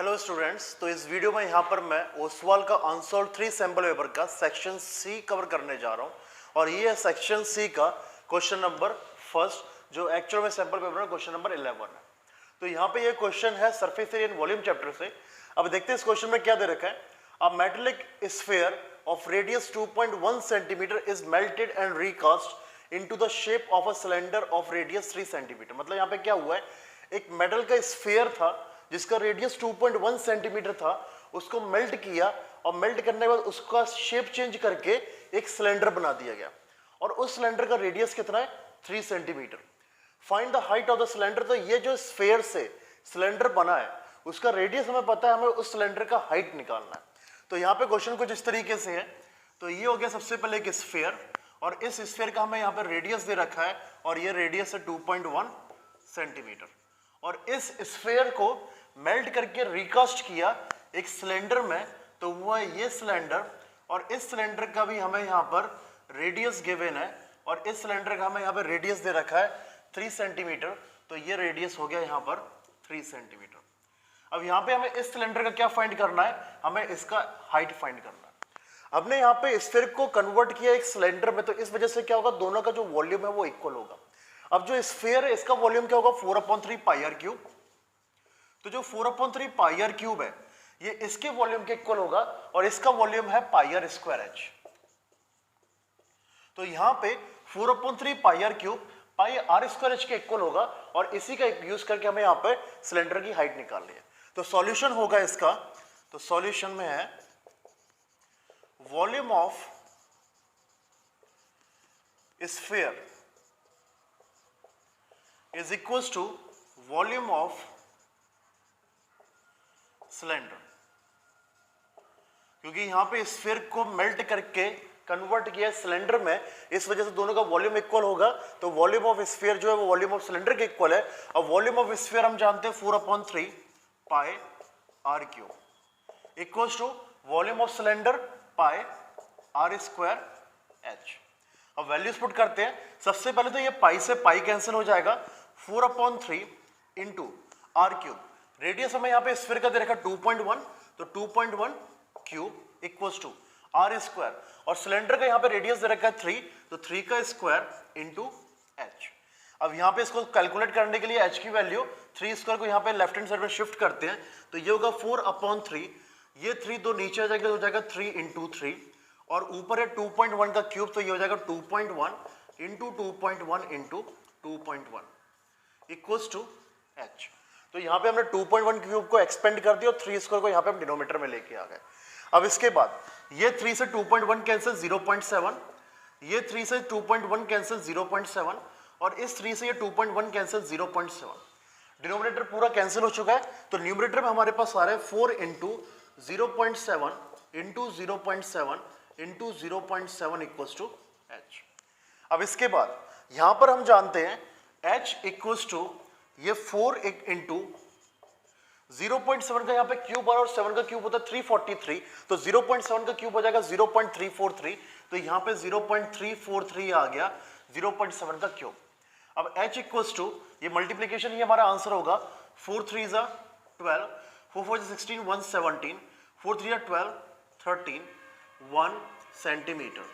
Hello students, तो इस video में यहाँ पर मैं ओसवाल का अनसॉल्व 3 सैम्पल पेपर का सेक्शन सी कवर करने जा रहा हूँ और ये है सेक्शन सी का क्वेश्चन नंबर फर्स्ट, जो एक्चुअल में सैम्पल पेपर में क्वेश्चन नंबर 11 है। तो यहाँ पे ये क्वेश्चन है surface area in volume chapter से। अब देखते हैं इस क्वेश्चन में क्या दे रखा है। A metallic sphere of radius 2.1 centimetre is melted and recast into the shape of a cylinder of radius 3 centimetre. मतलब यहाँ पे क्या हुआ है, एक मेटल का स्फीयर था जिसका रेडियस 2.1 सेंटीमीटर था, उसको मेल्ट किया और मेल्ट करने के बाद उसका शेप चेंज करके एक सिलेंडर बना दिया गया और उस सिलेंडर का रेडियस कितना है, 3 centimetre. Find the height of the cylinder. तो ये जो स्फीयर से सिलेंडर बना है उसका रेडियस हमें पता है, हमें उस सिलेंडर का हाइट निकालना है। तो यहाँ पे क्वेश्चन कुछ इस तरीके से है। तो ये हो गया सबसे पहले एक स्फीयर और इस स्फीयर का हमें यहाँ पे रेडियस दे रखा है और ये रेडियस है 2.1 सेंटीमीटर और इस स्फीयर को मेल्ट करके रिकास्ट किया एक सिलेंडर में, तो वो है ये सिलेंडर और इस सिलेंडर का भी हमें यहाँ पर रेडियस गिवन है और इस सिलेंडर का हमें यहाँ पर रेडियस दे रखा है 3 सेंटीमीटर। तो ये रेडियस हो गया यहाँ पर 3 सेंटीमीटर। अब यहाँ पे हमें इस सिलेंडर का क्या फाइंड करना है, हमें इसका हाइट फाइंड करना है। हमने यहाँ पे स्फीयर को कन्वर्ट किया एक सिलेंडर में, तो इस वजह से क्या होगा, दोनों का जो वॉल्यूम है वो इक्वल होगा। अब जो स्फीयर है इसका वॉल्यूम क्या होगा, 4/3 पाई आर क्यूब। तो जो 4/3 पाई आर क्यूब है ये इसके वॉल्यूम के इक्वल होगा और इसका वॉल्यूम है पाई आर स्क्वायर एच। तो यहां पे 4/3 pi r cube pi r square h के इक्वल होगा और इसी का यूज करके हमें यहां पे सिलेंडर की हाइट निकालनी है। तो सॉल्यूशन होगा इसका, तो सॉल्यूशन में है volume of sphere is equal to volume of cylinder, क्योंकि यहां पे स्फीयर को मेल्ट करके कन्वर्ट किया सिलेंडर में, इस वजह से दोनों का वॉल्यूम इक्वल होगा। तो वॉल्यूम ऑफ स्फीयर जो है वो वॉल्यूम ऑफ सिलेंडर के इक्वल है। अब वॉल्यूम ऑफ स्फीयर हम जानते हैं 4/3 pi r cube equals to volume of cylinder pi r square h. अब वैल्यूज पुट करते हैं। सबसे पहले तो ये पाई से पाई कैंसिल हो जाएगा, 4/3 इंटू आर क्यूब। रेडियस हमें यहाँ पे स्फीयर का दे रखा 2.1, तो 2.1 cube equals to r square और सिलेंडर का यहाँ पे रेडियस दे रखा है 3, तो 3 का स्क्वायर इंटू एच। अब यहाँ पे इसको कैलकुलेट करने के लिए एच की वैल्यू 3 स्क्वायर को यहाँ पे लेफ्ट हैंड साइड में शिफ्ट करते हैं, तो ये होगा 4/3, ये 3 दो नीचे आ जाएगा, हो जाएगा 3 इंटू 3 और ऊपर है 2.1 का क्यूब, तो ये हो जाएगा 2.1 into 2.1 into 2.1 equals to h. तो यहाँ पे हमने 2.1 क्यूब को एक्सपेंड कर दिया और 3 स्क्वायर को यहाँ पे हम डिनोमिनेटर में लेके आ गए। अब इसके बाद ये 3 से 2.1 कैंसिल 0.7, ये 3 से 2.1 कैंसिल 0.7 और इस 3 से ये 2.1 कैंसिल 0.7। डिनोमिनेटर पूरा कैंसिल हो चुका है, तो न्यूमरेटर में हमारे पास आ रहा है 4 into 0.7 into 0.7 into 0.7 equals to h. अब इसके बाद यहाँ पर हम जानते हैं एच इक्वल्स टू ये 4 इंटू 0.7 का यहाँ पे क्यूब और 7 का क्यूब होता है 343, तो 0.7 का क्यूब हो जाएगा 0.343, तो यहाँ पे 0.343 आ गया 0.7 का क्यूब। अब h इक्वल्स टू ये मल्टीप्लीकेशन ही हमारा आंसर होगा, 4 3 जा 12, 4 4 16, 1 17, 4 3 जा 12, 13, 1 सेंटीमीटर।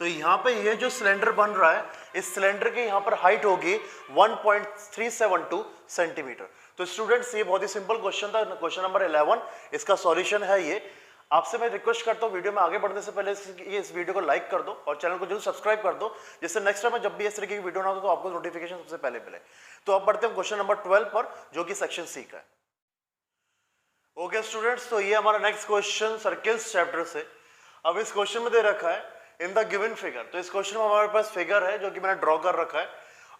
तो यहाँ पे ये जो सिलेंडर बन रहा है, इस सिलेंडर के यहाँ पर हाइट होगी 1.372 सेंटीमीटर। तो स्टूडेंट्स ये बहुत ही सिंपल क्वेश्चन था, क्वेश्चन नंबर 11, इसका सॉल्यूशन है ये। आपसे मैं रिक्वेस्ट करता हूँ वीडियो में आगे बढ़ने से पहले इस वीडियो को लाइक कर दो और चैनल को जरूर सब्सक्राइब कर दो, जिससे नेक्स्ट टाइम जब भी इस तरीके की वीडियो ना हो तो आपको नोटिफिकेशन सबसे पहले मिले। तो अब बढ़ते हैं क्वेश्चन नंबर 12 पर, जो कि सेक्शन सी का है। ओके स्टूडेंट्स, तो ये हमारा नेक्स्ट क्वेश्चन सर्किल्स चैप्टर से। अब इस क्वेश्चन में दे रखा है इन द गिवन फिगर, तो इस क्वेश्चन में हमारे पास फिगर है जो कि मैंने ड्रॉ कर रखा है।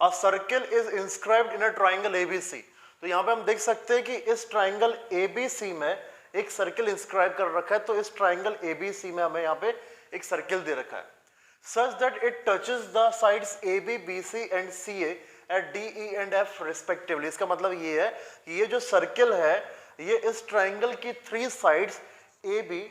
अ circle is inscribed in a triangle ABC. तो यहाँ पे हम देख सकते हैं कि इस ट्राइंगल एबीसी में एक सर्किल इंस्क्राइब कर रखा है। तो इस ट्राइंगल एबीसी में हमें यहाँ पे एक सर्किल दे रखा है such that it touches the sides AB, BC and CA at D, E and F respectively. इसका मतलब ये है कि ये जो सर्किल है ये इस ट्राइंगल की 3 साइड्स AB,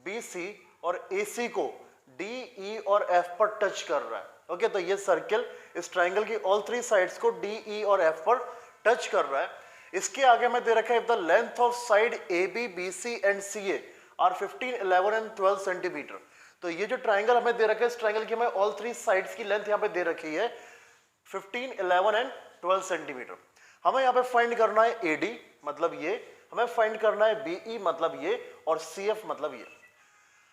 BC और AC को D, E और F पर टच कर रहा है। ओके, तो ये सर्किल इस ट्राइंगल की ऑल 3 साइड्स को D, E और F पर टच कर रहा है। इसके आगे हमें दे रखा है the length of side A B B C and C A are 15, 11 and 12 centimetre. तो ये जो ट्राइंगल हमें दे रखा है, इस ट्राइंगल की हमें ऑल थ्री साइड्स की लेंथ यहाँ पे दे रखी है 15, 11 एंड 12 सेंटीमीटर। हमें यहाँ पे फाइंड करना है AD मतलब ये, हमें फाइंड करना है BE मतलब ये, और CF मतलब ये।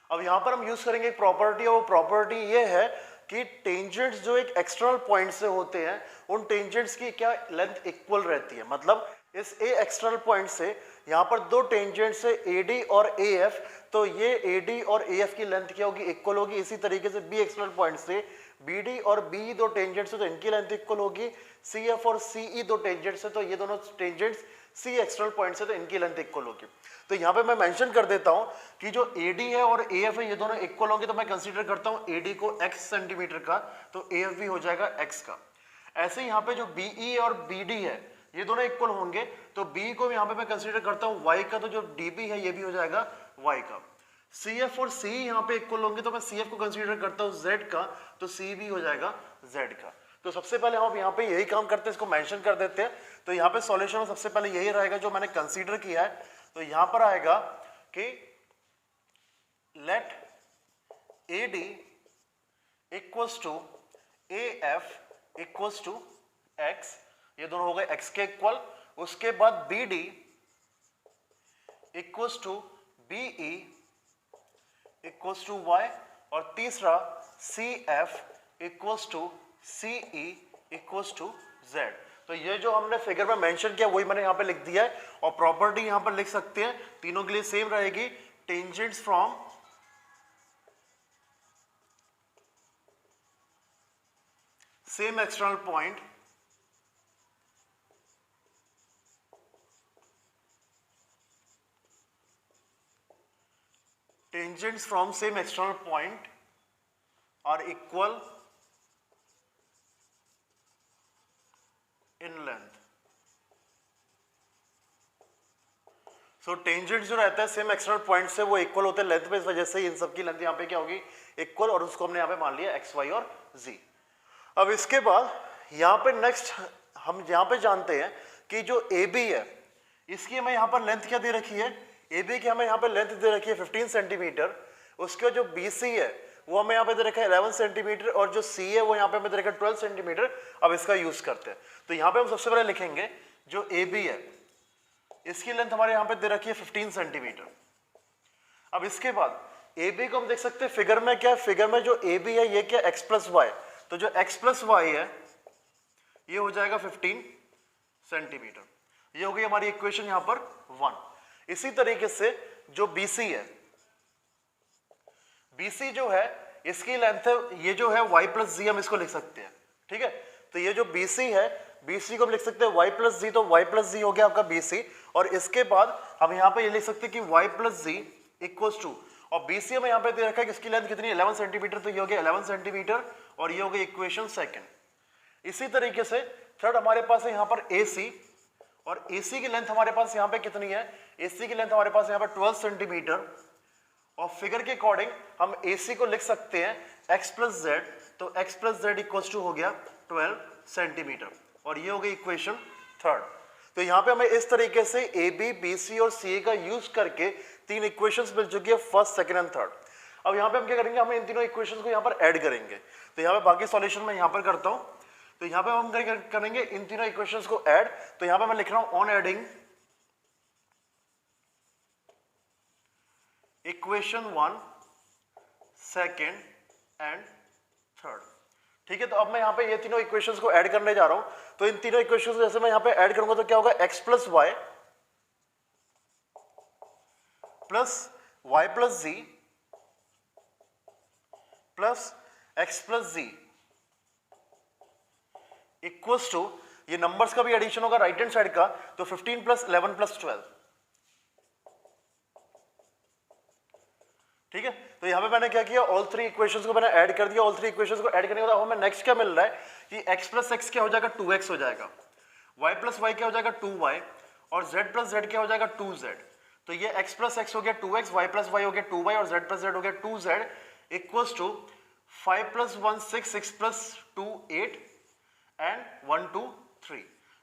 अब यहाँ पर हम यूज करेंगे एक प्रॉपर्टी, और वो प्रॉपर्टी ये है कि टेंजेंट्स जो एक एक्सटर्नल पॉइंट से होते हैं उन टेंजेंट्स की क्या लेंथ इक्वल रहती है। मतलब इस ए एक्सटर्नल पॉइंट से यहाँ पर दो टेंजेंट्स है AD और AF, तो ये AD और AF की लेंथ क्या होगी, इक्वल होगी। इसी तरीके से बी एक्सटर्नल पॉइंट से BD और BE दो टेंजेंट्स है तो इनकी लेंथ इक्वल होगी। CF और CE दो टेंजेंट्स है तो ये दोनों टेंजेंट्स C एक्सटर्नल पॉइंट से तो इनकी लेंथ इक्वल होगी। तो यहाँ पे मैं मेंशन कर देता हूँ कि जो AD है और AF है ये दोनों इक्वल होंगे, तो मैं कंसीडर करता हूँ AD को x सेंटीमीटर का, तो AF भी हो जाएगा x का। ऐसे यहाँ पे जो BE और BD है ये दोनों इक्वल होंगे, तो B को यहाँ पे मैं कंसीडर करता हूँ y का, तो जो DB है ये भी हो जाएगा y का। CF और CE यहाँ पे इक्वल होंगे, तो मैं CF को कंसीडर करता हूँ z का, तो CE भी हो जाएगा z का। तो सबसे पहले हम यहाँ पे यही काम करते हैं, इसको मेंशन कर देते हैं। तो यहाँ पे सॉल्यूशन में सबसे पहले यही रहेगा जो मैंने कंसीडर किया है। तो यहाँ पर आएगा कि let AD equals to AF equals to x, ये दोनों हो गए x के इक्वल। उसके बाद BD equals to BE equals to y, और तीसरा CF equals to CE equals to z। तो ये जो हमने फिगर में मेंशन किया वही मैंने यहाँ पे लिख दिया है, और प्रॉपर्टी यहाँ पर लिख सकते हैं, तीनों के लिए सेम रहेगी। Tangents from same external point tangents from same external point are equal in length. So tangents जो रहता है सेम एक्सटर्नल पॉइंट से वो इक्वल होते हैं लेंथ पे, इस वजह से इन सब की लेंथ यहाँ पे क्या होगी, इक्वल, और उसको हमने यहाँ पे मान लिया x, y और z। अब इसके बाद यहाँ पे नेक्स्ट हम यहाँ पे जानते हैं कि जो AB है इसकी हमें यहाँ पर लेंथ क्या दे रखी है, AB की हमें यहाँ पे लेंथ दे रखी है 15 सेंटीमीटर। उसके जो BC है वो हमें यहाँ पे दे रखा है 11 सेंटीमीटर, और जो C है वो यहाँ पे हमें दे रखा है 12 सेंटीमीटर। अब इसका यूज करते हैं, तो यहाँ पे हम सबसे पहले लिखेंगे जो AB है इसकी लेंथ हमारे यहाँ पे दे रखी है 15 सेंटीमीटर। अब इसके बाद AB को हम देख सकते हैं फिगर में, क्या फिगर में जो AB है ये क्या x प्लस वाई, तो जो x प्लस वाई है ये हो जाएगा 15 सेंटीमीटर। ये हो गई हमारी इक्वेशन यहाँ पर 1। इसी तरीके से जो BC है, BC जो है इसकी लेंथ है, ये जो है y प्लस जी हम इसको लिख सकते हैं, ठीक है। तो ये जो BC है BC को हम लिख सकते हैं y प्लस जी, तो y प्लस जी हो गया आपका BC। और इसके बाद हम यहाँ पे ये लिख सकते हैं कि y plus z equals to, और BC हमें यहाँ पे दे रखा है कि इसकी लेंथ कितनी है 11 सेंटीमीटर, तो ये हो गया 11 सेंटीमीटर, और ये हो गई इक्वेशन सेकंड। इसी तरीके से थर्ड हमारे पास है यहाँ पर AC, और AC की लेंथ हमारे पास यहाँ पे कितनी है, AC की लेंथ हमारे पास यहाँ पर 12 सेंटीमीटर, और फिगर के अकॉर्डिंग हम AC को लिख सकते हैं x प्लस जेड, तो x plus z equals to हो गया 12 सेंटीमीटर, और ये हो गई इक्वेशन थर्ड। तो यहाँ पे हमें इस तरीके से AB, BC और CA का यूज करके तीन इक्वेशंस मिल चुकी है, फर्स्ट, सेकंड एंड थर्ड। अब यहाँ पे हम क्या करेंगे, हम इन तीनों इक्वेशंस को यहाँ पर ऐड करेंगे। तो यहाँ पे बाकी सॉल्यूशन मैं यहाँ पर करता हूँ। तो यहाँ पे हम करेंगे इन तीनों इक्वेशंस को ऐड। तो यहाँ पे मैं लिख रहा हूँ on adding equation 1, second and third, ठीक है। तो अब मैं यहाँ पे ये तीनों इक्वेशंस को ऐड करने जा रहा हूं। तो इन तीनों इक्वेशंस जैसे मैं यहाँ पे ऐड करूंगा तो क्या होगा, x plus y plus z plus x plus z equals to, ये नंबर्स का भी एडिशन होगा राइट हैंड साइड का, तो 15 प्लस 11 प्लस 12, ठीक है। तो यहाँ पे मैंने क्या किया, ऑल थ्री इक्वेशंस को मैंने ऐड कर दिया। ऑल थ्री इक्वेशंस को ऐड करने के बाद हमें नेक्स्ट क्या मिल रहा है कि x प्लस एक्स क्या हो जाएगा 2x हो जाएगा, y प्लस वाई क्या हो जाएगा 2y, और z प्लस जेड क्या हो जाएगा 2z। तो ये x प्लस एक्स हो गया 2x, y प्लस वाई हो गया 2y, और z प्लस जेड हो गया 2z equals to 5 plus 1 6, 6 plus 2 8 and 1 2 3।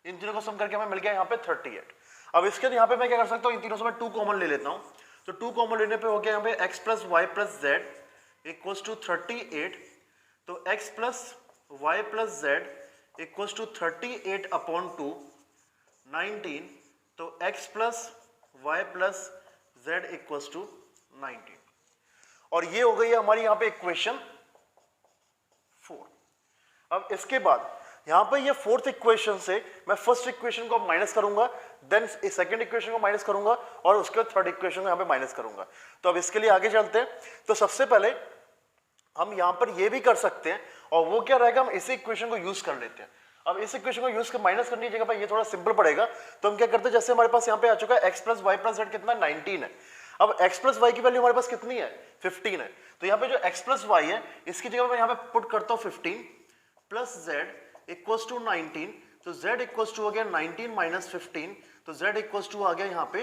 इन तीनों को सम करके हमें मिल गया यहाँ पे 38। अब इसके यहाँ पे मैं क्या कर सकता हूँ, इन तीनों से मैं 2 कॉमन ले लेता हूँ, तो 2 कॉमन लेने पे हो गया यहाँ पे x plus y plus z equals to 38, तो x plus y plus z equals to 38 upon 2 19, तो x plus y plus z equals to 19, और ये हो गई हमारी यहाँ पे इक्वेशन 4। अब इसके बाद यहाँ पे ये फोर्थ इक्वेशन से मैं फर्स्ट इक्वेशन को माइनस करूंगा, देन सेकंड इक्वेशन को माइनस करूंगा, और उसके बाद थर्ड इक्वेशन को यहाँ पे माइनस करूंगा। तो अब इसके लिए आगे चलते हैं। तो सबसे पहले हम यहाँ पर ये भी कर सकते हैं, और वो क्या रहेगा, हम इसी इक्वेशन को यूज कर लेते हैं। अब इस इक्वेशन को यूज कर माइनस करने की जगह पर ये थोड़ा सिंपल पड़ेगा, तो हम क्या करते हैं, जैसे हमारे पास यहाँ पे आ चुका है x plus y plus z कितना 19 है। अब x प्लस वाई की वैल्यू हमारे पास कितनी है 15 है, तो यहाँ पे जो x प्लस वाई है इसकी जगह मैं यहाँ पे पुट करता हूँ 15 प्लस जेड इक्वल्स टू 19, तो z इक्वल्स टू हो गया 19 माइनस 15, तो z इक्वल्स टू आ गया यहाँ पे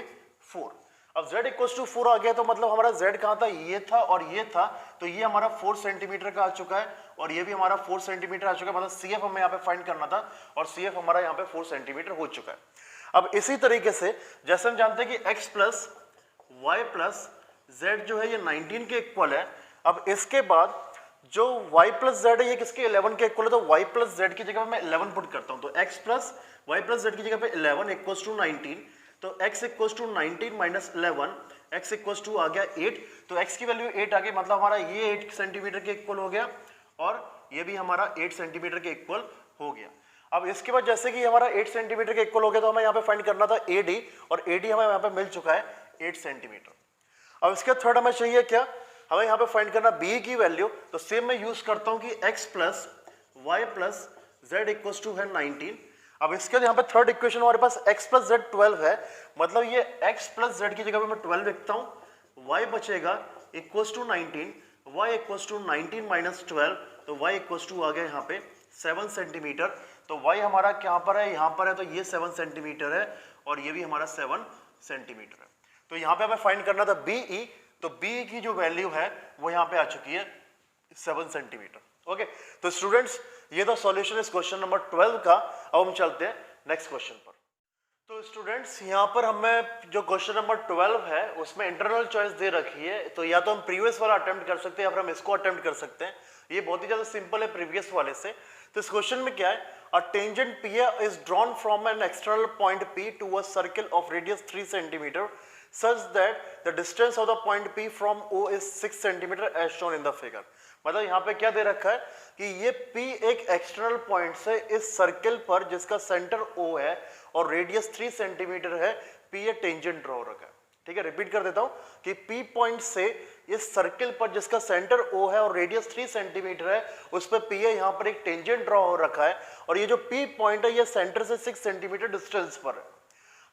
4। अब z इक्वल्स टू 4 आ गया, तो मतलब हमारा z कहाँ था, ये था और ये था, तो ये हमारा 4 सेंटीमीटर का आ चुका है, और ये भी हमारा 4 सेंटीमीटर आ चुका है, मतलब CF हमें यहाँ पे फाइंड करना था, और CF हमारा यहाँ पे 4 सेंटीमीटर हो चुका है। अब इसी तरीके से जैसे हम जानते हैं कि x plus y plus Z जो है ये 19 के इक्वल है। अब इसके बाद जो y प्लस जेड है ये किसके 11 के इक्वल है, तो y प्लस जेड की जगह मैं 11 पुट करता हूं, तो x plus y plus z की जगह पे 11 इक्वल्स टू 19, तो x equals to 19 minus 11, x equals to आ गया 8, तो x की वैल्यू 8 आ गई, मतलब हमारा ये 8 सेंटीमीटर के इक्वल हो गया, और ये भी हमारा 8 सेंटीमीटर के इक्वल हो गया। अब इसके बाद जैसे कि हमारा 8 सेंटीमीटर के इक्वल हो गया, तो हमें यहाँ पे फाइंड करना था AD, और AD हमें यहाँ पे मिल चुका है 8 सेंटीमीटर। अब इसके थर्ड हमें चाहिए क्या, हमें यहाँ पे फाइंड करना B की वैल्यू, तो सेम मैं यूज करता हूँ कि x plus y plus z equals to है 19। अब इसके यहाँ पे थर्ड इक्वेशन हमारे पास x प्लस जेड 12 है, मतलब ये x प्लस जेड की जगह पे मैं 12 लिखता हूँ, y बचेगा equals to 19, y equals to 19 minus 12, तो y इक्वल्स टू आ गया यहाँ पे 7 सेंटीमीटर, तो y हमारा कहाँ पर है, यहाँ पर है, तो ये 7 सेंटीमीटर है, और ये भी हमारा 7 सेंटीमीटर है। तो यहाँ पे हमें फाइंड करना था BE, तो BE की जो वैल्यू है वो यहाँ पे आ चुकी है 7 सेंटीमीटर। ओके, तो स्टूडेंट्स ये था सॉल्यूशन इस क्वेश्चन नंबर 12 का। अब हम चलते हैं नेक्स्ट क्वेश्चन पर। तो स्टूडेंट्स यहाँ पर हमें जो क्वेश्चन नंबर 12 है उसमें इंटरनल चॉइस दे रखी है, तो या तो हम प्रीवियस वाला अटेम्प्ट कर सकते हैं या फिर हम इसको अटेम्प्ट कर सकते हैं। ये बहुत ही ज्यादा सिंपल है प्रीवियस वाले से। तो इस क्वेश्चन में क्या है, a tangent PA is drawn from an external point P to a circle of radius 3 cm such that the distance of the point P from O is 6 cm as shown in the figure। मतलब यहाँ पे क्या दे रखा है कि ये P एक एक्सटर्नल पॉइंट से इस सर्कल पर जिसका सेंटर O है और रेडियस 3 सेंटीमीटर है, P ये टेंजेंट ड्रॉ रखा है। ठीक है, रिपीट कर देता हूं कि P पॉइंट से इस सर्कल पर जिसका सेंटर O है और रेडियस 3 सेंटीमीटर है, उस पर P है, यहाँ पर एक टेंजेंट ड्रॉ हो रखा है, और ये जो P पॉइंट है ये सेंटर से 6 सेंटीमीटर डिस्टेंस पर है।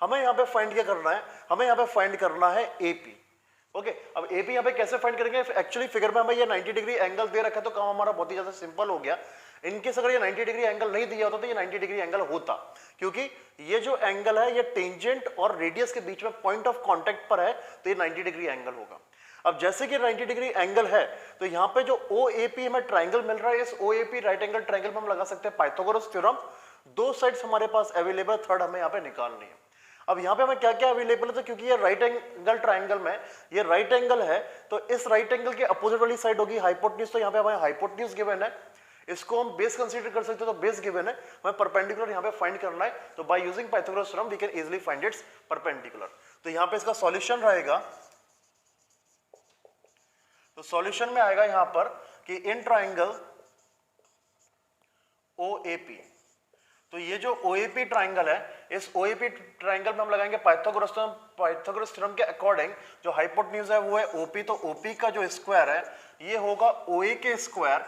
हमें यहाँ पे फाइंड क्या करना है, हमें यहाँ पे फाइंड करना है AP। ओके, अब AP यहाँ पे कैसे फाइंड करेंगे, एक्चुअली फिगर में हमें ये 90 डिग्री एंगल दे रखा है, तो काम हमारा बहुत ही ज्यादा सिंपल हो गया। इनकेस अगर ये 90 डिग्री एंगल नहीं दिया होता तो ये 90 डिग्री एंगल होता, क्योंकि ये जो एंगल है ये टेंजेंट और रेडियस के बीच में पॉइंट ऑफ कांटेक्ट पर है, तो ये 90 डिग्री एंगल होगा। अब जैसे कि 90 डिग्री एंगल है, तो यहाँ पे जो OAP हमें ट्राइंगल मिल रहा है, इस OAP राइट एंगल ट्राइंगल में हम लगा सकते हैं पाइथागोरस थ्योरम। दो साइड्स हमारे पास अवेलेबल, थर्ड हमें यहाँ पे निकालनी है। अब यहाँ पे हमें क्या क्या अवेलेबल है, तो क्योंकि ये राइट एंगल ट्राइंगल में ये राइट एंगल है, तो इस राइट एंगल के अपोजिट वाली साइड होगी हाइपोटेन्यूज, तो यहाँ पे हमें हाइपोटेन्यूज गिवन है, इसको हम बेस कंसीडर कर सकते हैं, तो बेस गिवन है, हमें परपेंडिकुलर यहाँ पे फाइंड करना है, तो by using Pythagoras theorem we can easily find its perpendicular. तो यहाँ पे इसका सॉल्यूशन रहेगा, तो सॉल्यूशन में आएगा यहाँ पर कि इन ट्राइंगल OAP, तो ये जो OAP ट्राइंगल है, इस OAP ट्राइंगल में हम लगाएंगे पाइथागोरस थ्योरम के अकॉर्डिंग जो हाइपोटेन्यूज है वो है OP, तो OP का जो स्क्वायर है ये होगा OA के स्क्वायर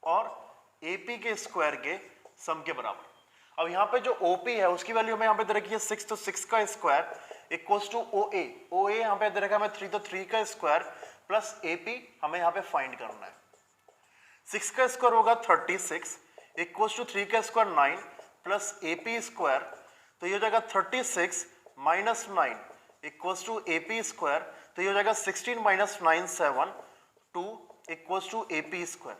और AP के स्क्वायर के सम के बराबर। अब यहाँ पे जो OP है उसकी वैल्यू हमें यहाँ पे दे रखी है 6, तो 6 का स्क्वायर इक्वल्स टू OA यहाँ पे दे रखा है हमें 3, तो 3 का स्क्वायर प्लस AP हमें यहाँ पे फाइंड करना है। 6 का स्क्वायर होगा 36 इक्वल्स टू 3 का स्क्वायर 9 प्लस AP स्क्वायर, तो ये हो जाएगा 36 minus 9 equals to AP square, तो ये हो जाएगा 16 minus 9 7 2 equals to AP square.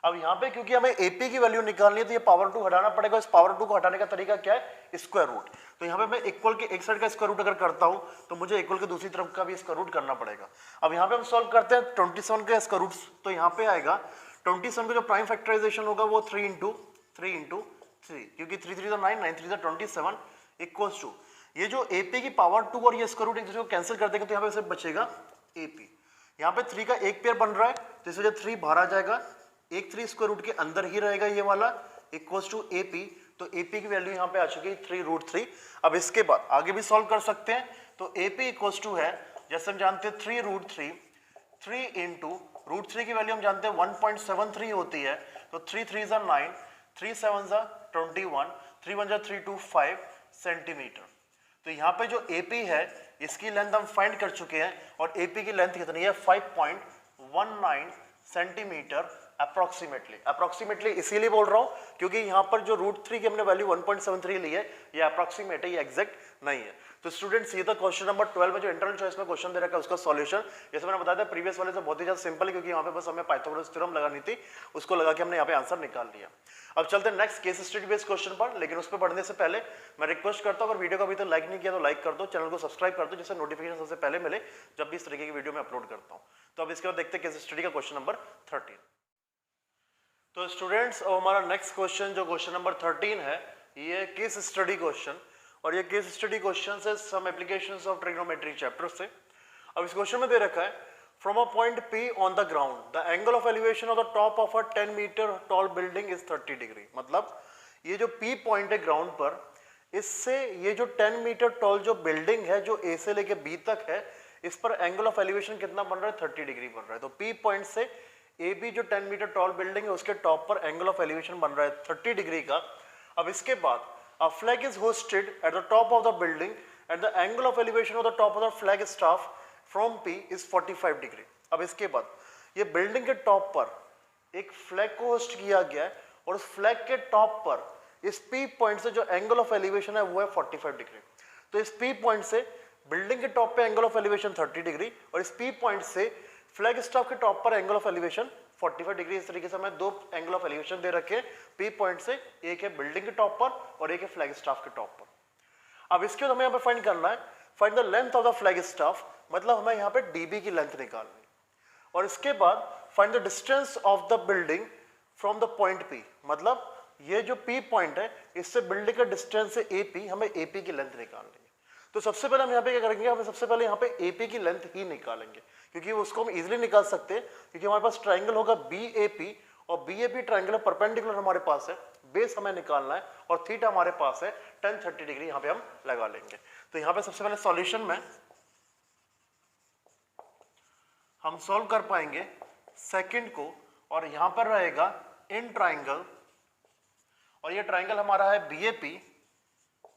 अब यहाँ पे क्योंकि हमें AP की वैल्यू निकालनी है तो ये पावर 2 हटाना पड़ेगा। इस पावर 2 को हटाने का तरीका क्या है, स्क्वायर रूट। तो यहाँ पे मैं इक्वल के एक साइड का स्क्वायर रूट अगर करता हूँ तो मुझे इक्वल के दूसरी तरफ का भी स्क्वायर रूट करना पड़ेगा। अब यहाँ पे हम सॉल्व करते हैं 27 का स्क्वायर रूट, तो यहाँ पे आएगा 27 का जो प्राइम फैक्टराइजेशन होगा वो 3 इंटू 3 क्योंकि 3 3 9 9 3 27 इक्वल्स टू ये जो AP की पावर 2 और ये स्क्वायर रूट एक दूसरे को कैंसिल कर देंगे तो यहाँ पे सिर्फ बचेगा AP। यहाँ पे 3 का एक पेयर बन रहा है तो इस वजह 3 बाहर आ जाएगा, एक 3 स्क्वायर रूट के अंदर ही रहेगा ये वाला इक्वल्स टू AP। तो AP की वैल्यू यहाँ पे आ चुकी है 3√3। अब इसके बाद आगे भी सॉल्व कर सकते हैं। तो AP इक्वल्स टू है, जैसे हम जानते हैं 3√3, 3 इंटू √3 की वैल्यू हम जानते हैं 1.73 होती है। तो 3 3 9, 3 7 21, 3 1 325 सेंटीमीटर। तो यहाँ पे जो AP है इसकी लेंथ हम फाइंड कर चुके हैं और AP की लेंथ कितनी है 5.19 सेंटीमीटर अप्रोक्सीमेटली इसीलिए बोल रहा हूं क्योंकि यहाँ पर जो √3 की हमने वैल्यू 1.73 ली है ये अप्रोक्सीमेट है, ये एग्जैक्ट नहीं है। तो स्टूडेंट्स ये था क्वेश्चन नंबर 12 में जो इंटरनल चॉइस में क्वेश्चन दे रखा है उसका सॉल्यूशन। जैसे मैंने बताया था प्रीवियस वाले से बहुत ही ज्यादा सिंपल है क्योंकि यहाँ पे बस हमें पाइथागोरस थ्योरम लगानी थी, उसको लगा के हमने यहाँ पे आंसर निकाल लिया। अब चलते हैं next case study based question पर, लेकिन उस पर बढ़ने से पहले मैं रिक्वेस्ट करता हूँ अगर वीडियो को अभी तक लाइक नहीं किया तो लाइक कर दो, चैनल को सब्सक्राइब कर दो जिससे नोटिफिकेशन सबसे पहले मिले जब भी इस तरीके की वीडियो में अपलोड करता हूँ। तो अब इसके बाद देखते हैं केस स्टडी का क्वेश्चन नंबर 13। तो स्टूडेंट्स अब हमारा नेक्स्ट क्वेश्चन जो क्वेश्चन नंबर 13 है ये केस स्टडी क्वेश्चन, और ये केस स्टडी क्वेश्चन है some applications of trigonometry chapter से। अब इस क्वेश्चन में दे रखा है from a point P on the ground the angle of elevation of the top of a 10 metre tall building is 30 degree. मतलब ये जो P पॉइंट है ग्राउंड पर, इससे ये जो 10 मीटर टॉल जो बिल्डिंग है जो A से लेके B तक है इस पर एंगल ऑफ एलिवेशन कितना बन रहा है 30 डिग्री बन रहा है। तो P पॉइंट से AB जो 10 मीटर टॉल बिल्डिंग है उसके टॉप पर एंगल ऑफ एलिवेशन बन रहा है 30 डिग्री का। अब इसके बाद a flag is hoisted at the top of the building and the angle of elevation of the top of the flag staff from P is 45 degree. अब इसके बाद ये बिल्डिंग के टॉप पर एक फ्लैग को होस्ट किया गया है और उस फ्लैग के टॉप पर इस P पॉइंट से जो एंगल ऑफ एलिवेशन है वो है 45 डिग्री। तो इस P पॉइंट से बिल्डिंग के टॉप पे एंगल ऑफ एलिवेशन 30 डिग्री और इस P पॉइंट से फ्लैग स्टाफ के टॉप पर एंगल ऑफ एलिवेशन 45 डिग्री। इस तरीके से हमें दो एंगल ऑफ एलिवेशन दे रखे हैं P पॉइंट से, एक है बिल्डिंग के टॉप पर और एक है फ्लैग स्टाफ के टॉप पर। अब इसके बाद हमें यहाँ पे फाइंड करना है find the length of the flag staff, मतलब हमें यहाँ पे DB की लेंथ निकालनी है। और इसके बाद find the distance of the building from the point P, मतलब ये जो P पॉइंट है इससे बिल्डिंग का डिस्टेंस है AP, हमें AP की लेंथ निकालनी है। तो सबसे पहले हम यहाँ पे क्या करेंगे, हम सबसे पहले यहाँ पे AP की लेंथ ही निकालेंगे क्योंकि उसको हम इजीली निकाल सकते हैं क्योंकि हमारे पास ट्राइंगल होगा BAP और BAP ट्राइंगल परपेंडिकुलर हमारे पास है, बेस हमें निकालना है और थीटा हमारे पास है 10-30 डिग्री यहाँ पे हम लगा लेंगे। तो यहाँ पे सबसे पहले सॉल्यूशन में हम सॉल्व कर पाएंगे सेकंड को, और यहाँ पर रहेगा इन ट्राइंगल और ये ट्राइंगल हमारा है BAP।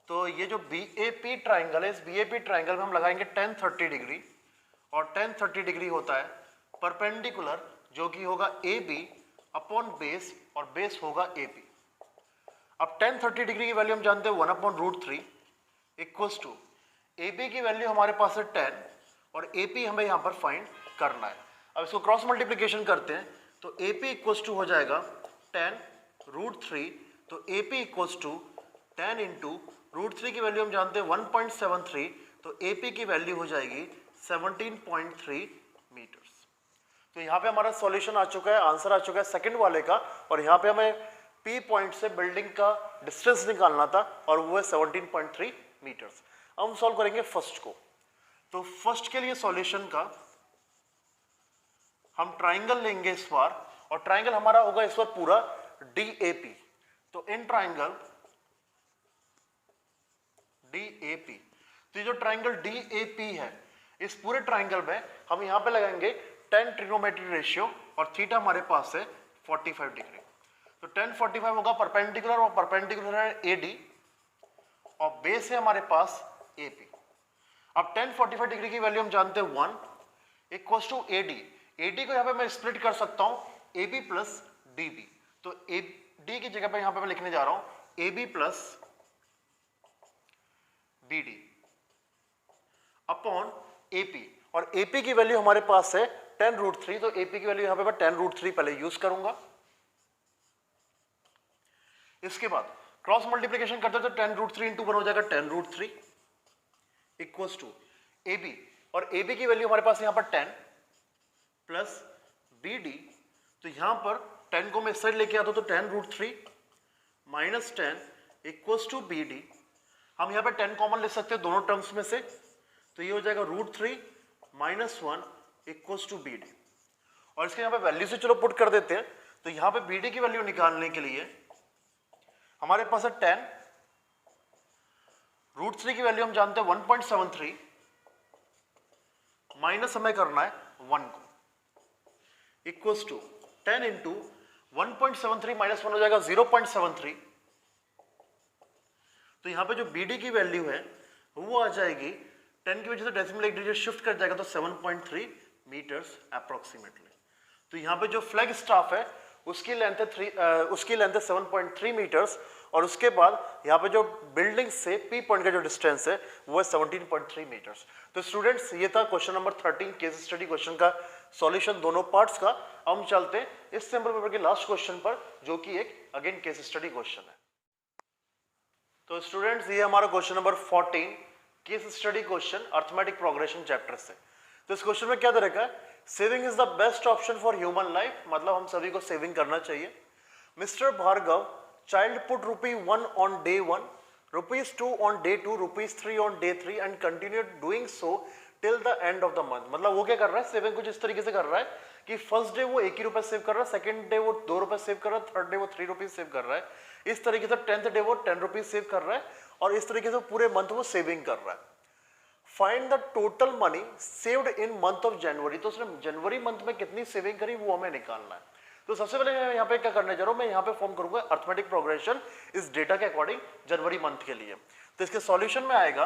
तो ये जो BAP ट्राइंगल है इस BAP ट्राइंगल में हम लगाएंगे 10-30 डिग्री और 10-30 डिग्री होता है परपेंडिकुलर जो कि होगा AB अपॉन बेस और बेस होगा AP। अब 10-30 डिग्री की वैल्यू हम जानते हैं 1/√3 इक्वल्स टू AB की वैल्यू हमारे पास है 10 और AP हमें यहाँ पर फाइंड करना है। अब इसको क्रॉस मल्टीप्लिकेशन करते हैं तो AP इक्वल्स टू हो जाएगा 10√3, तो AP इक्वल्स टू 10 इंटू √3 की वैल्यू हम जानते हैं 1.73, तो AP की वैल्यू हो जाएगी 17.3 मीटर्स। तो यहाँ पे हमारा सॉल्यूशन आ चुका है, आंसर आ चुका है सेकंड वाले का, और यहाँ पे हमें P पॉइंट से बिल्डिंग का डिस्टेंस निकालना था और वो है 17.3 मीटर्स। अब हम सॉल्व करेंगे फर्स्ट को। तो फर्स्ट के लिए सॉल्यूशन का हम ट्राइंगल लेंगे इस बार, और ट्राइंगल हमारा होगा इस बार पूरा DAP। तो इन ट्राइंगल DAP, तो ये जो ट्राइंगल DAP है इस पूरे ट्राइंगल में हम यहाँ पे लगाएंगे 10 ट्रिग्नोमेट्री रेशियो और थीटा हमारे पास है 45 डिग्री। तो 10-45 होगा परपेंडिकुलर, और परपेंडिकुलर है AD और बेस है हमारे पास AP। अब 10-45 डिग्री की वैल्यू हम जानते हैं 1 इक्वल्स टू AD को यहाँ पे मैं स्प्लिट कर सकता हूँ AB प्लस DB। तो AD की जगह पे यहाँ पे मैं लिखने जा रहा हूँ AB plus BD upon AP, और AP की वैल्यू हमारे पास है 10√3, तो AP की वैल्यू यहाँ पे मैं 10√3 पहले यूज करूंगा इसके बाद क्रॉस मल्टीप्लीकेशन करते तो 10√3 इंटू 1 हो जाएगा 10√3 इक्वल्स टू ए बी, और ए बी की वैल्यू हमारे पास यहां पर 10 प्लस बी डी, तो यहां पर 10 को मैं इस साइड लेके आता हूं तो 10√3 minus 10 equals to B D. हम यहां पे 10 कॉमन ले सकते हैं दोनों टर्म्स में से, तो ये हो जाएगा √3 minus 1 equals to B D. और इसके यहां पे वैल्यू से चलो पुट कर देते हैं, तो यहां पे बी डी की वैल्यू निकालने के लिए हमारे पास है 10, √3 की वैल्यू हम जानते हैं 1.73, माइनस हमें करना है 1 को, इक्वल्स टू 10 इंटू 1.73 माइनस 1 हो जाएगा 0.73। तो यहां पे जो BD की वैल्यू है वो आ जाएगी 10 की वजह से डेसिमल एक डिजिट शिफ्ट कर जाएगा तो 7.3 मीटर्स अप्रोक्सीमेटली। तो यहां पे जो फ्लैग स्टाफ है उसकी लेंथ है 7.3 मीटर्स, और उसके बाद यहाँ पे जो बिल्डिंग से पी पॉइंट का जो डिस्टेंस है वो है 17.3 मीटर्स। तो स्टूडेंट्स ये था question number 13 case study question का सॉल्यूशन दोनों पार्ट्स का। हम चलते हैं इस सैंपल पेपर के लास्ट क्वेश्चन पर जो कि एक अगेन केस स्टडी क्वेश्चन है। तो स्टूडेंट्स ये हमारा question number 14 case study question arithmetic progression chapter से। तो इस क्वेश्चन में क्या दे रखा है, saving is the best option for human life, मतलब हम सभी को सेविंग करना चाहिए। Mister Bhargav child put ₹1 on day 1, ₹2 on day 2, ₹3 on day 3 and continued doing so till the end of the month। मतलब वो क्या कर रहा है, सेविंग कुछ इस तरीके से कर रहा है कि फर्स्ट डे वो 1 ही रुपए सेव कर रहा है, सेकंड डे वो 2 रुपए सेव कर रहा है, थर्ड डे वो 3 रुपीज सेव कर रहा है, इस तरीके से 10th डे वो 10 रुपीज सेव कर रहा है, और इस तरीके से पूरे मंथ वो सेविंग कर रहा है। Find the total money saved in month of January, तो उसने जनवरी मंथ में कितनी सेविंग करी वो हमें निकालना है। तो सबसे पहले मैं यहाँ पे क्या करने जा रहा हूँ, मैं यहाँ पे फॉर्म करूंगा अर्थमेटिक प्रोग्रेशन इस डेटा के अकॉर्डिंग जनवरी मंथ के लिए। तो इसके सॉल्यूशन में आएगा,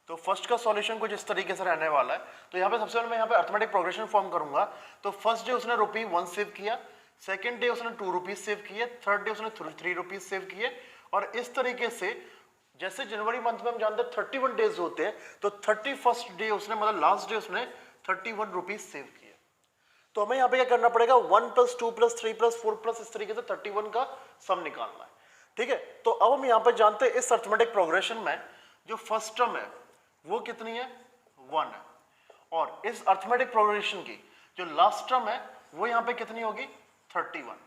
तो फर्स्ट का सॉल्यूशन कुछ इस तरीके से रहने वाला है। तो यहाँ पे सबसे पहले मैं यहाँ पे अर्थमेटिक प्रोग्रेशन फॉर्म करूंगा। तो फर्स्ट डे उसने ₹1 सेव किया, सेकंड डे उसने 2 रुपीज सेव किए, थर्ड डे उसने 3 रुपीज सेव किए, और इस तरीके से जैसे जनवरी मंथ में हम जानते हैं 31 डेज होते हैं, तो 31st डे उसने मतलब लास्ट डे उसने 31 रुपीज सेव किए। तो हमें यहाँ पे क्या करना पड़ेगा, 1 + 2 + 3 + 4 + इस तरीके से 31 का सम निकालना है। ठीक है, तो अब हम यहाँ पे जानते हैं इस अर्थमेटिक प्रोग्रेशन में जो फर्स्ट टर्म है वो कितनी है, 1 है, और इस अर्थमेटिक प्रोग्रेशन की जो लास्ट टर्म है वो यहाँ पे कितनी होगी, 31।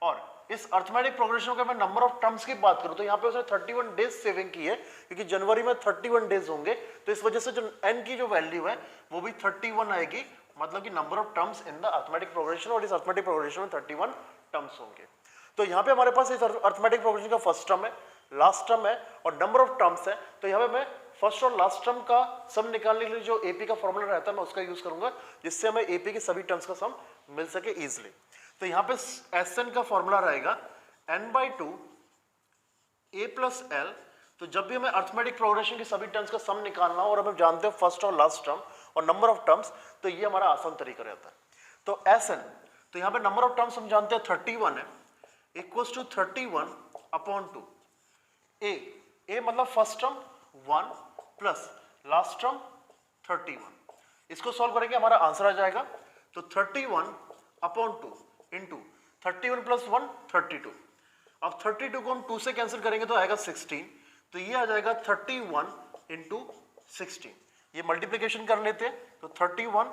और इस अर्थमेटिक प्रोग्रेशन का मैं नंबर ऑफ टर्म्स की बात करूं तो यहाँ पे उसने 31 डेज सेविंग की है, क्योंकि जनवरी में 31 डेज होंगे, तो इस वजह से जो n की जो वैल्यू है वो भी 31 आएगी, मतलब कि number of terms in the arithmetic progression, और इस अर्थमेटिक प्रोग्रेशन में 31 टर्म्स होंगे। तो यहाँ पे हमारे पास इस अर्थमेटिक प्रोग्रेशन का फर्स्ट टर्म है, लास्ट टर्म है, और नंबर ऑफ टर्म्स है। तो यहाँ पे मैं फर्स्ट और लास्ट टर्म का सम निकालने के लिए जो एपी का फॉर्मूला रहता है मैं उसका यूज करूंगा, जिससे हमें एपी के सभी टर्म्स का सम मिल सके इजिली। तो यहाँ पे एसएन का फॉर्मूला रहेगा n/2 a + l। तो जब भी हमें अर्थमेटिक प्रोग्रेशन की सभी टर्म्स का सम निकालना हो और हमें जानते हैं फर्स्ट और लास्ट टर्म और नंबर ऑफ टर्म्स, तो ये हमारा आसान तरीका रहता है। तो एसएन, तो यहाँ पे नंबर ऑफ टर्म्स हम जानते हैं 31 है, इक्वल्स टू 31/2 ए मतलब first term 1 plus last term 31। इसको सॉल्व करेंगे हमारा आंसर आ जाएगा, तो 31/2 इंटू 31 + 1 32। अब 32 को हम 2 से कैंसिल करेंगे तो आएगा 16, तो ये आ जाएगा 31 × 16। ये मल्टीप्लिकेशन कर लेते हैं, तो 31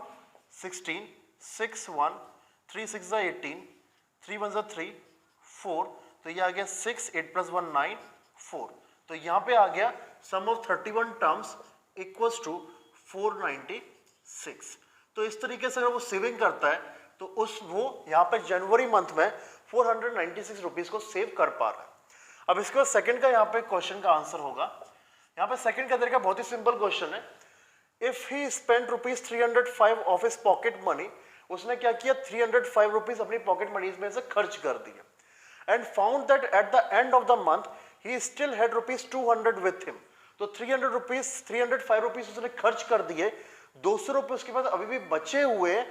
16 6 1 3 6 18 3 1 3 4, तो ये आ गया 6 8 + 1 9 4। तो यहाँ पे आ गया सम ऑफ 31 टर्म्स इक्वल्स टू 496। तो इस तरीके से अगर वो सेविंग करता है तो वो यहाँ पे जनवरी मंथ में 496 रुपीज को सेव कर पा रहा है। अब इसके बाद सेकंड का यहाँ पे क्वेश्चन का आंसर होगा। यहाँ पे सेकंड का तरीका बहुत ही सिंपल क्वेश्चन है। If he spent ₹305 of his pocket money, उसने क्या किया 305 रुपीज अपनी पॉकेट मनी में से खर्च कर दिया, and found that at the end of the month he still had ₹200 with him. तो 305 रुपीज उसने खर्च कर दिए, 200 रुपए उसके पास अभी भी बचे हुए,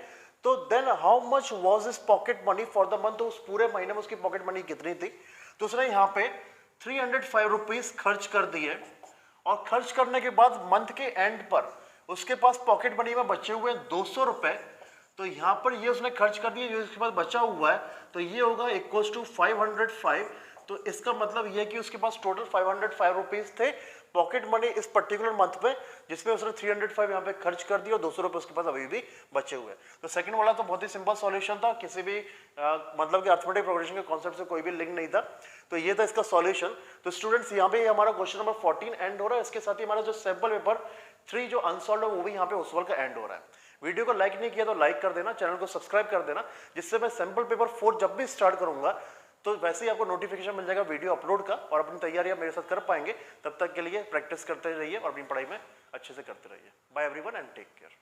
तो then how much was his pocket money for the month. तो उस पूरे महीने में उसकी पॉकेट मनी कितनी थी, तो उसने यहाँ पे 305 रुपीज खर्च कर दिए, और खर्च करने के बाद मंथ के एंड पर उसके पास पॉकेट मनी में बचे हुए 200 रुपए। तो यहाँ पर ये उसने खर्च कर दिया, जो इसके पास बचा हुआ है तो ये होगा इक्वल्स टू 505। तो इसका मतलब ये है कि उसके पास टोटल 505 रुपीज थे पॉकेट मनी इस पर्टिकुलर मंथ में, जिसमें उसने 305 यहाँ पे खर्च कर दिया और 200 रुपए उसके पास अभी भी बचे हुए हैं। तो सेकंड वाला तो बहुत ही सिंपल सॉल्यूशन था, किसी भी मतलब कि अर्थमेटिक प्रोग्रेशन के कॉन्सेप्ट से कोई भी लिंक नहीं था। तो ये था इसका सॉल्यूशन। तो स्टूडेंट्स यहाँ पे हमारा क्वेश्चन नंबर 14 एंड हो रहा है। इसके साथ ही हमारा जो सैंपल पेपर 3 जो अनसॉल्व है वो भी यहाँ पे उस का एंड हो रहा है। वीडियो को लाइक नहीं किया तो लाइक कर देना, चैनल को सब्सक्राइब कर देना, जिससे मैं सैंपल पेपर 4 जब भी स्टार्ट करूंगा तो वैसे ही आपको नोटिफिकेशन मिल जाएगा वीडियो अपलोड का, और अपनी तैयारियां मेरे साथ कर पाएंगे। तब तक के लिए प्रैक्टिस करते रहिए और अपनी पढ़ाई में अच्छे से करते रहिए। Bye everyone and take care.